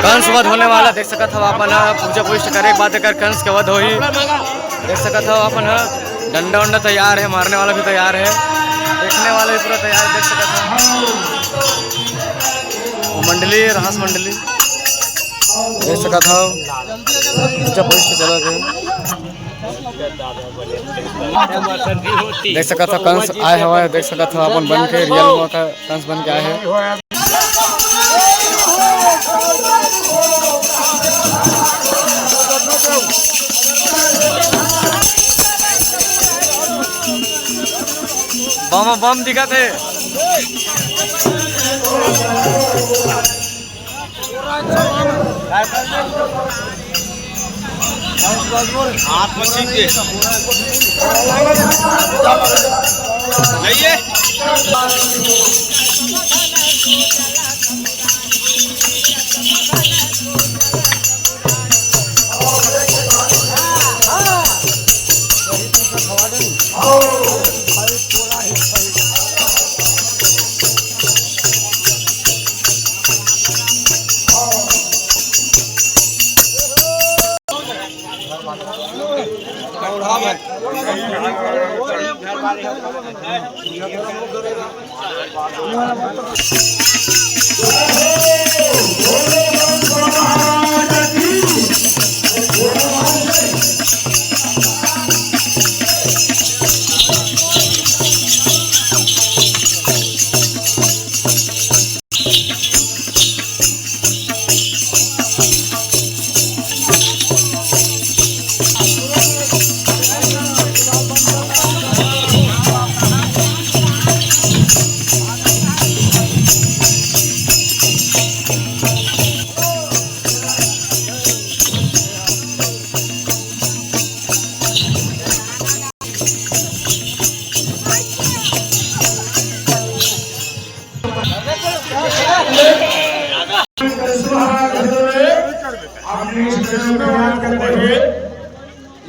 कंस वध होने वाला देख सकत हो अपन पूजा पुष्ट करे बाद कर कंस के वध होई देख सकत हो अपन डंडा उंडा तैयार है, मारने वाला भी तैयार है, देखने वाले भी पूरा तैयार देख सकत हो। मंडली रहस मंडली देख सकत हो पूजा पुष्ट चलत है। देख सकत हो कंस आए हुए देख सकत हो अपन बन के रियल में कंस बन के आए हैं। बम बम दिखत है। हाथ में छीन के नहीं है।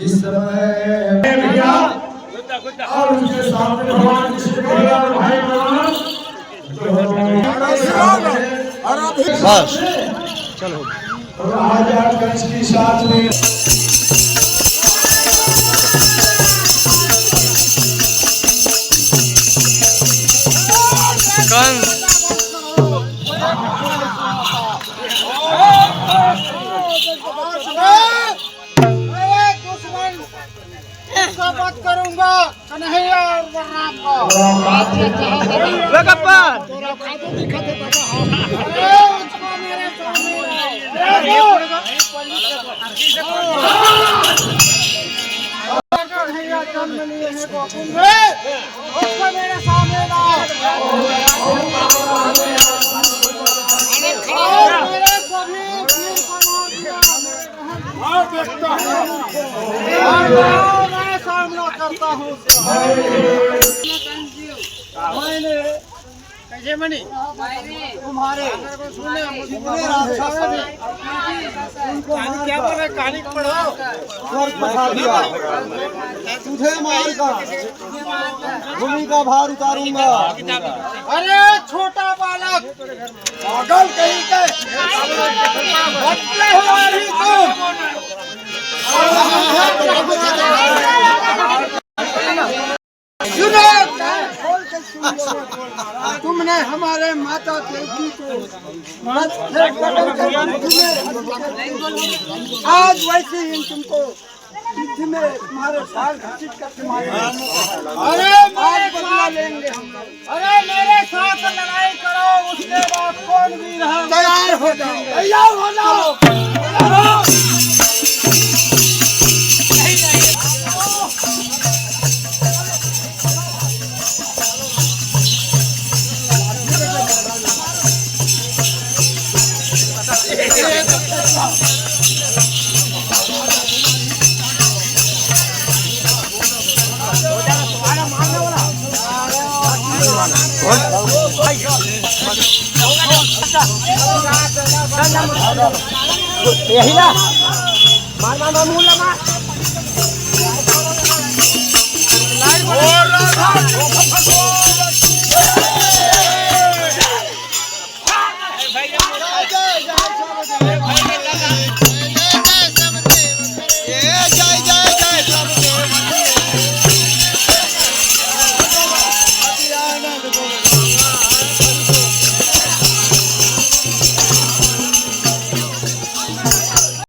इस समय भैया और उसके सामने भगवान भाई बस चलो राजा कंस की साथ में कंस बात करूंगा कन्हैया और बलराम का कन्हैया जन्म लिए हैं गोकुल में, उसको मेरे सामने लाओ। मेरे सभी वीर को मार दिया, मैं सामना करता हूँ। मैंने कैसे मनी तुम्हारे सुने क्या बोल रहे, कहानी पढ़ो। तुझे मार का भूमि का भार उतारूंगा। अरे छोटा बालक पागल कहीं के बच्चे हो अभी तुमने हमारे माता देवी को आज वैसे ही तुमको युद्ध में तुम्हारे साथ घटित करके मारेंगे। अरे आज बदला लेंगे हम। अरे मेरे साथ लड़ाई करो, उसके बाद कौन भी रहा तैयार हो जाओ, तैयार हो जाओ। यही ना मार मार मार मुंह लगा